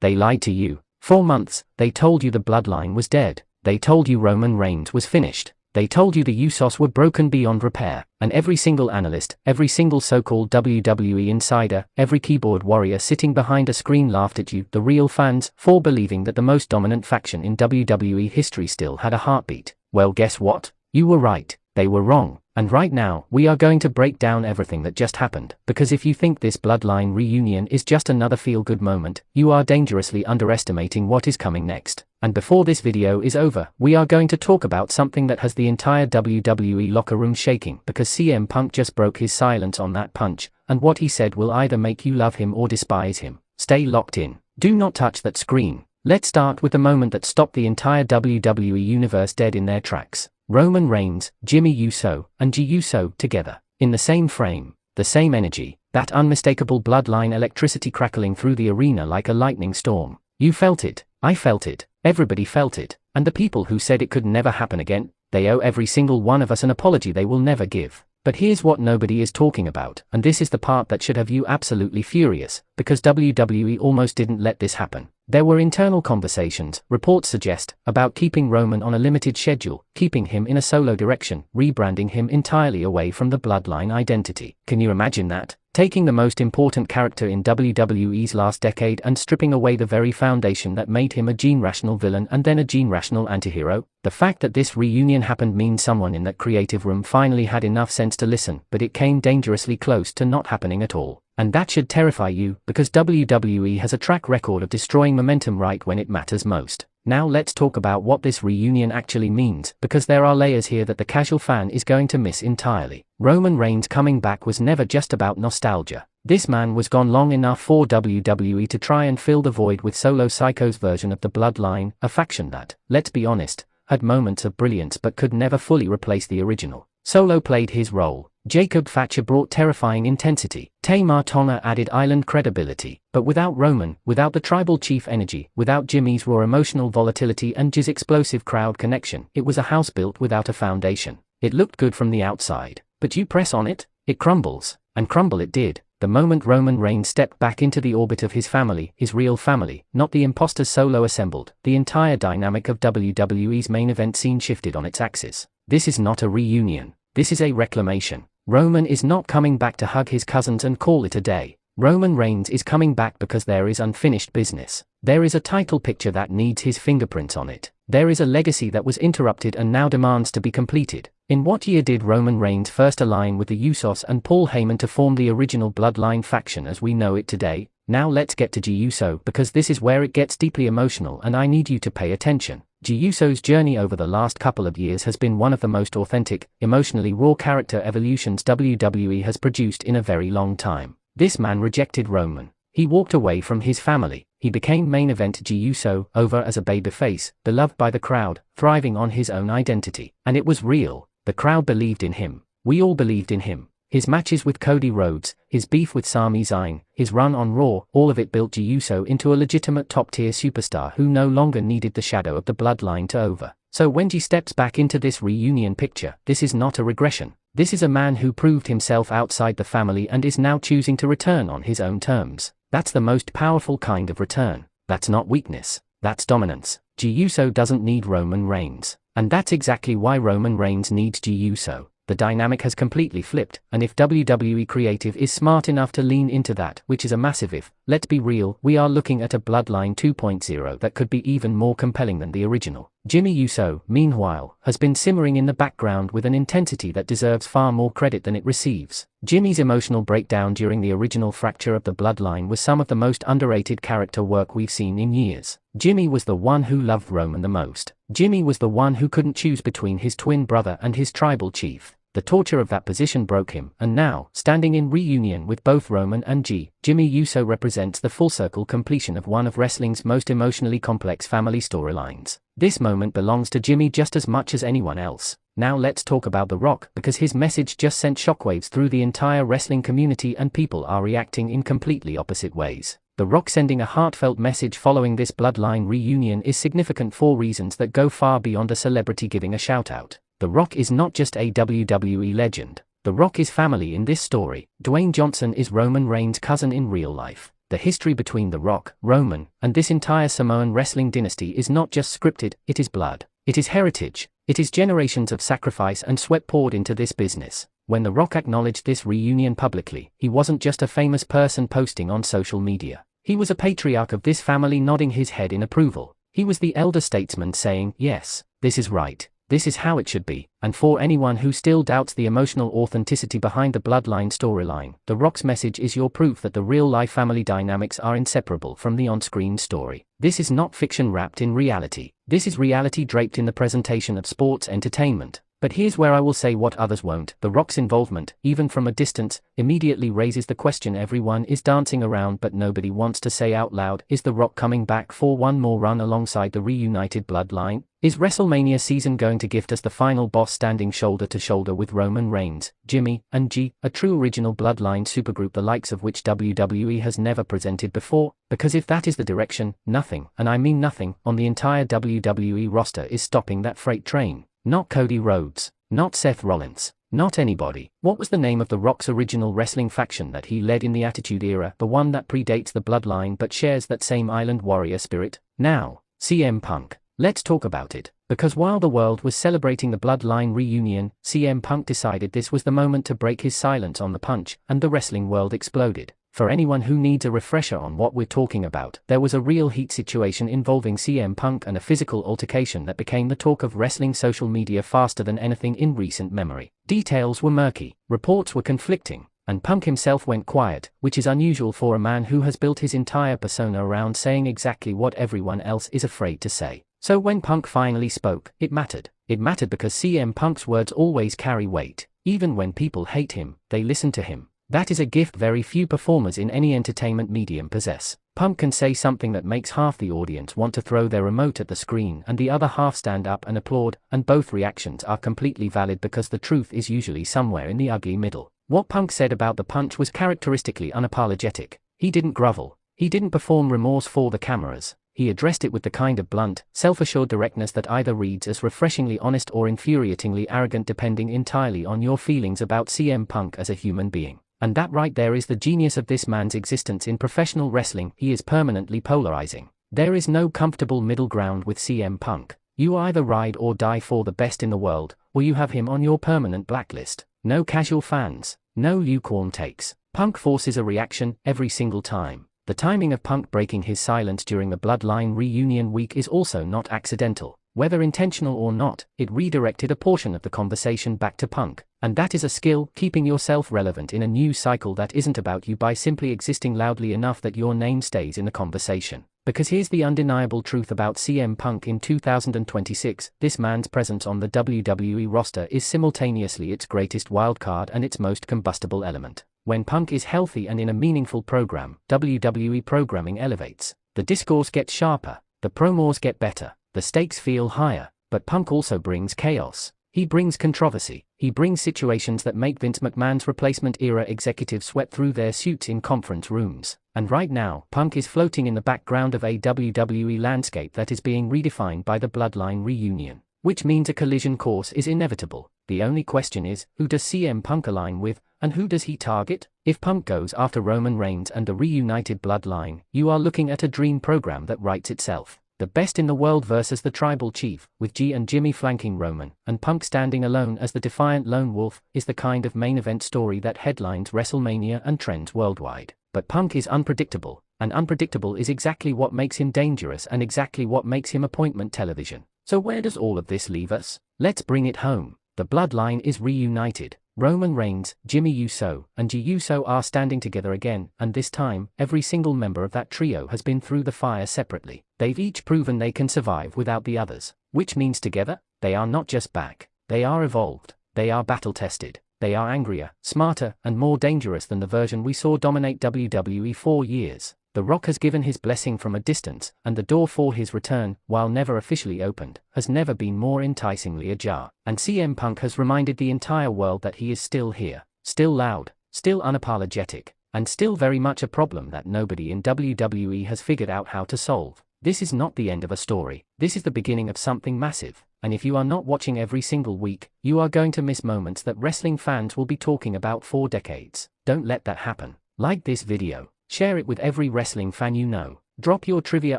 They lied to you. For months, they told you the bloodline was dead. They told you Roman Reigns was finished. They told you the Usos were broken beyond repair, and every single analyst, every single so-called WWE insider, every keyboard warrior sitting behind a screen laughed at you, the real fans, for believing that the most dominant faction in WWE history still had a heartbeat. Well, guess what? You were right. They were wrong. And right now, we are going to break down everything that just happened, because if you think this bloodline reunion is just another feel-good moment, you are dangerously underestimating what is coming next. And before this video is over, we are going to talk about something that has the entire WWE locker room shaking, because CM Punk just broke his silence on that punch, and what he said will either make you love him or despise him. Stay locked in. Do not touch that screen. Let's start with the moment that stopped the entire WWE Universe dead in their tracks. Roman Reigns, Jimmy Uso, and Jey Uso together. In the same frame, the same energy, that unmistakable bloodline electricity crackling through the arena like a lightning storm. You felt it, I felt it, everybody felt it, and the people who said it could never happen again, they owe every single one of us an apology they will never give. But here's what nobody is talking about, and this is the part that should have you absolutely furious, because WWE almost didn't let this happen. There were internal conversations, reports suggest, about keeping Roman on a limited schedule, keeping him in a solo direction, rebranding him entirely away from the bloodline identity. Can you imagine that? Taking the most important character in WWE's last decade and stripping away the very foundation that made him a gene-rational villain and then a gene-rational antihero? The fact that this reunion happened means someone in that creative room finally had enough sense to listen, but it came dangerously close to not happening at all. And that should terrify you, because WWE has a track record of destroying momentum right when it matters most. Now let's talk about what this reunion actually means, because there are layers here that the casual fan is going to miss entirely. Roman Reigns coming back was never just about nostalgia. This man was gone long enough for WWE to try and fill the void with Solo Siko's version of the bloodline, a faction that, let's be honest, had moments of brilliance but could never fully replace the original. Solo played his role. Jacob Thatcher brought terrifying intensity. Tamar Tonga added island credibility. But without Roman, without the tribal chief energy, without Jimmy's raw emotional volatility and Jey's explosive crowd connection, it was a house built without a foundation. It looked good from the outside. But you press on it, it crumbles. And crumble it did. The moment Roman Reigns stepped back into the orbit of his family, his real family, not the imposters Solo assembled, the entire dynamic of WWE's main event scene shifted on its axis. This is not a reunion. This is a reclamation. Roman is not coming back to hug his cousins and call it a day. Roman Reigns is coming back because there is unfinished business. There is a title picture that needs his fingerprints on it. There is a legacy that was interrupted and now demands to be completed. In what year did Roman Reigns first align with the Usos and Paul Heyman to form the original bloodline faction as we know it today? Now let's get to Jey Uso, because this is where it gets deeply emotional and I need you to pay attention. Jey Uso's journey over the last couple of years has been one of the most authentic, emotionally raw character evolutions WWE has produced in a very long time. This man rejected Roman. He walked away from his family. He became main event Jey Uso, over as a babyface, beloved by the crowd, thriving on his own identity. And it was real. The crowd believed in him. We all believed in him. His matches with Cody Rhodes, his beef with Sami Zayn, his run on Raw, all of it built Jey Uso into a legitimate top-tier superstar who no longer needed the shadow of the bloodline to over. So when Jey steps back into this reunion picture, this is not a regression. This is a man who proved himself outside the family and is now choosing to return on his own terms. That's the most powerful kind of return. That's not weakness. That's dominance. Jey Uso doesn't need Roman Reigns. And that's exactly why Roman Reigns needs Jey Uso. The dynamic has completely flipped, and if WWE Creative is smart enough to lean into that, which is a massive if, let's be real, we are looking at a Bloodline 2.0 that could be even more compelling than the original. Jimmy Uso, meanwhile, has been simmering in the background with an intensity that deserves far more credit than it receives. Jimmy's emotional breakdown during the original fracture of the Bloodline was some of the most underrated character work we've seen in years. Jimmy was the one who loved Roman the most. Jimmy was the one who couldn't choose between his twin brother and his tribal chief. The torture of that position broke him, and now, standing in reunion with both Roman and Jey, Jimmy Uso represents the full-circle completion of one of wrestling's most emotionally complex family storylines. This moment belongs to Jimmy just as much as anyone else. Now let's talk about The Rock, because his message just sent shockwaves through the entire wrestling community and people are reacting in completely opposite ways. The Rock sending a heartfelt message following this Bloodline reunion is significant for reasons that go far beyond a celebrity giving a shout-out. The Rock is not just a WWE legend. The Rock is family in this story. Dwayne Johnson is Roman Reigns' cousin in real life. The history between The Rock, Roman, and this entire Samoan wrestling dynasty is not just scripted, it is blood. It is heritage. It is generations of sacrifice and sweat poured into this business. When The Rock acknowledged this reunion publicly, he wasn't just a famous person posting on social media. He was a patriarch of this family nodding his head in approval. He was the elder statesman saying, yes, this is right. This is how it should be. And for anyone who still doubts the emotional authenticity behind the bloodline storyline, The Rock's message is your proof that the real-life family dynamics are inseparable from the on-screen story. This is not fiction wrapped in reality. This is reality draped in the presentation of sports entertainment. But here's where I will say what others won't. The Rock's involvement, even from a distance, immediately raises the question everyone is dancing around but nobody wants to say out loud. Is The Rock coming back for one more run alongside the reunited bloodline? Is WrestleMania season going to gift us the final boss standing shoulder to shoulder with Roman Reigns, Jimmy, and G, a true original bloodline supergroup the likes of which WWE has never presented before? Because if that is the direction, nothing, and I mean nothing, on the entire WWE roster is stopping that freight train. Not Cody Rhodes, not Seth Rollins, not anybody. What was the name of The Rock's original wrestling faction that he led in the Attitude Era, the one that predates the bloodline but shares that same island warrior spirit? Now, CM Punk. Let's talk about it. Because while the world was celebrating the bloodline reunion, CM Punk decided this was the moment to break his silence on the punch, and the wrestling world exploded. For anyone who needs a refresher on what we're talking about, there was a real heat situation involving CM Punk and a physical altercation that became the talk of wrestling social media faster than anything in recent memory. Details were murky, reports were conflicting, and Punk himself went quiet, which is unusual for a man who has built his entire persona around saying exactly what everyone else is afraid to say. So when Punk finally spoke, it mattered. It mattered because CM Punk's words always carry weight. Even when people hate him, they listen to him. That is a gift very few performers in any entertainment medium possess. Punk can say something that makes half the audience want to throw their remote at the screen and the other half stand up and applaud, and both reactions are completely valid because the truth is usually somewhere in the ugly middle. What Punk said about the punch was characteristically unapologetic. He didn't grovel. He didn't perform remorse for the cameras. He addressed it with the kind of blunt, self-assured directness that either reads as refreshingly honest or infuriatingly arrogant depending entirely on your feelings about CM Punk as a human being. And that right there is the genius of this man's existence in professional wrestling. He is permanently polarizing. There is no comfortable middle ground with CM Punk. You either ride or die for the best in the world, or you have him on your permanent blacklist. No casual fans, no lukewarm takes. Punk forces a reaction every single time. The timing of Punk breaking his silence during the Bloodline reunion week is also not accidental. Whether intentional or not, it redirected a portion of the conversation back to Punk. And that is a skill, keeping yourself relevant in a news cycle that isn't about you by simply existing loudly enough that your name stays in the conversation. Because here's the undeniable truth about CM Punk in 2026, this man's presence on the WWE roster is simultaneously its greatest wildcard and its most combustible element. When Punk is healthy and in a meaningful program, WWE programming elevates. The discourse gets sharper, the promos get better, the stakes feel higher, but Punk also brings chaos. He brings controversy. He brings situations that make Vince McMahon's replacement-era executives sweat through their suits in conference rooms. And right now, Punk is floating in the background of a WWE landscape that is being redefined by the Bloodline reunion. Which means a collision course is inevitable. The only question is, who does CM Punk align with, and who does he target? If Punk goes after Roman Reigns and the reunited Bloodline, you are looking at a dream program that writes itself. The best in the world versus the tribal chief, with G and Jimmy flanking Roman, and Punk standing alone as the defiant lone wolf, is the kind of main event story that headlines WrestleMania and trends worldwide. But Punk is unpredictable, and unpredictable is exactly what makes him dangerous and exactly what makes him appointment television. So where does all of this leave us? Let's bring it home. The Bloodline is reunited. Roman Reigns, Jimmy Uso, and G Uso are standing together again, and this time, every single member of that trio has been through the fire separately. They've each proven they can survive without the others. Which means together, they are not just back. They are evolved. They are battle-tested. They are angrier, smarter, and more dangerous than the version we saw dominate WWE for years. The Rock has given his blessing from a distance, and the door for his return, while never officially opened, has never been more enticingly ajar. And CM Punk has reminded the entire world that he is still here, still loud, still unapologetic, and still very much a problem that nobody in WWE has figured out how to solve. This is not the end of a story. This is the beginning of something massive. And if you are not watching every single week, you are going to miss moments that wrestling fans will be talking about for decades. Don't let that happen. Like this video. Share it with every wrestling fan you know. Drop your trivia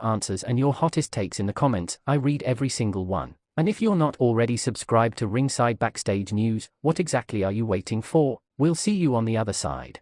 answers and your hottest takes in the comments. I read every single one. And if you're not already subscribed to Ringside Backstage News, what exactly are you waiting for? We'll see you on the other side.